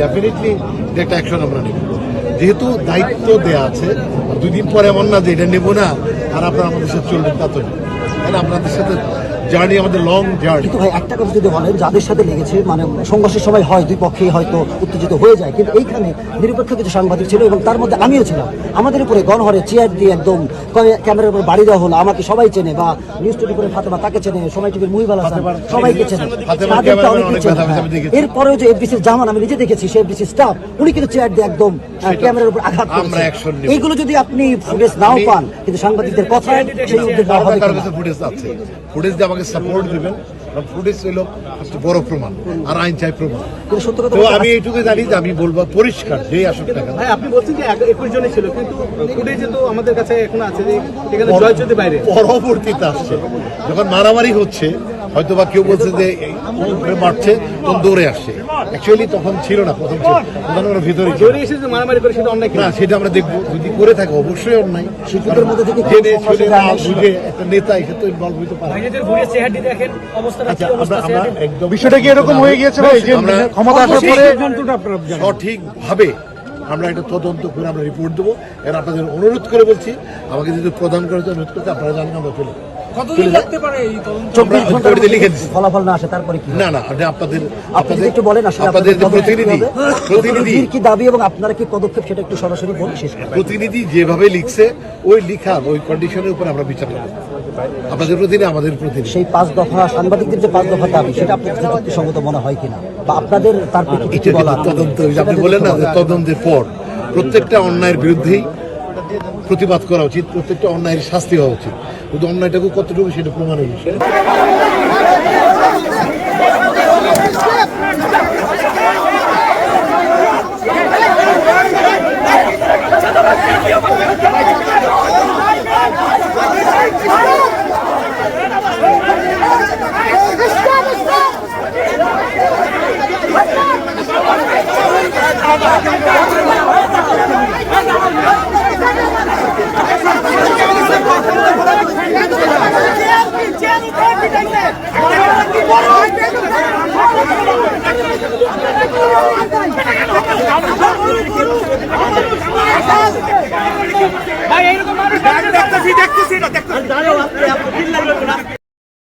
Definitely একটা action আমরা নেব, যেহেতু দায়িত্ব দেয়া আছে। 2 দিন পরে এমন না যে এটা নেবো না আর আপনারা আমাদের সাথে চলবেন, তা তো না। আপনাদের সাথে জার্নি আমাদের লং জার্নি। কিন্তু ভাই একটা কথা যদি বলেন, যাদের সাথে লেগেছে মানে সংঘর্ষের সময় হয় দুই পক্ষেই হয়তো উত্তেজিত হয়ে যায়, কিন্তু এইখানে নিরপেক্ষ কিছু সাংবাদিক ছিল এবং তার মধ্যে আমিও ছিলাম। আমাদের উপরে গণহরে চেয়ার দিয়ে একদম ক্যামেরার উপর বাড়ি দেওয়া হলো। আমাকে সবাই চেনে, বা নিউজ 24 ফাতেমা তাকে চেনে, সময় টিভির মুহিবুল হাসান সবাইকে চেনে, তাদেরকে অনেকে চেনে। এরপরেও যে এফডিসির জামান আমি নিজে দেখেছি, সে এফডিসির স্টাফ উনি কিন্তু চেয়ার দিয়ে একদম ক্যামেরার উপর আঘাত করেছে। এইগুলো যদি আপনি ফুটেজ নাও পান, কিন্তু সাংবাদিকদের কথায় সেই উদ্যোগ নেওয়া হবে। ফুটেজ আছে, ফুটেজ দিয়ে আমাকে সাপোর্ট দিবেন। ফুটেজ ছিল বড় প্রমাণ, আর আইন চাই প্রমাণ। তো আমি এইটুকু জানি যে আমি বলবো পরিষ্কার, যে আসুক টাকা। ভাই আপনি বলছেন যে 21 জনই ছিল, কিন্তু ফুটেজে তো আমাদের কাছে এখন আছে যে এখানে জয়চন্দ্রের বাইরে পরবর্তীতে আসছে, যখন মারামারি হচ্ছে, হয়তো বা কেউ বলছে যে মারছে, তখন দৌড়ে আসছে। অ্যাকচুয়ালি তখন ছিল না, প্রথম ভিতরে জোরে এসে যে মারামারি করে সেটা অন্যায় না, সেটা আমরা দেখবো। যদি করে থাকে অবশ্যই অন্যায়। শিশুদের মধ্যে থেকে জেনে শুনে না বুঝে একটা নেতা এক্ষেত্রে ইনভলভ হইতে পারে। বিষয়টা কি এরকম হয়ে গিয়েছে ভাই যে ক্ষমতা আসার পরে সঠিকভাবে আমরা এটা তদন্ত করে আমরা রিপোর্ট দেবো। এর আপনাদের অনুরোধ করে বলছি, আমাকে যদি প্রদান করে অনুরোধ করতে, আপনারা জানেন আমরা চলে ফলাফল না আসে তারপরে কি? না না, আপনাদের একটু বলেন আসলে আপনাদের প্রতিনিধি কি দাবি এবং আপনারা কি পদক্ষেপ, সেটা একটু সরাসরি বলুন। প্রতিনিধি যেভাবে লিখছে, ওই লিখার ওই কন্ডিশনের উপর আমরা বিচার করব। আপনাদের প্রতিনিধি আমাদের প্রতিনিধি। সেই 5 দফা সাংবাদিকদের যে 5 দফা দাবি, সেটা আপনাদের যুক্তিসঙ্গত মনে হয় কিনা, বা আপনাদের তার প্রেক্ষিতে বলা তদন্ত, আপনি বলেন না যে তদন্তের পর প্রত্যেকটা অন্যায়ের বিরুদ্ধেই প্রতিবাদ করা উচিত, প্রত্যেকটা অন্যায়ের শাস্তি হওয়া উচিত। কিন্তু অন্যায়টাকে কতটুকু সেটা প্রমাণ হয়ে গেছে। Come on!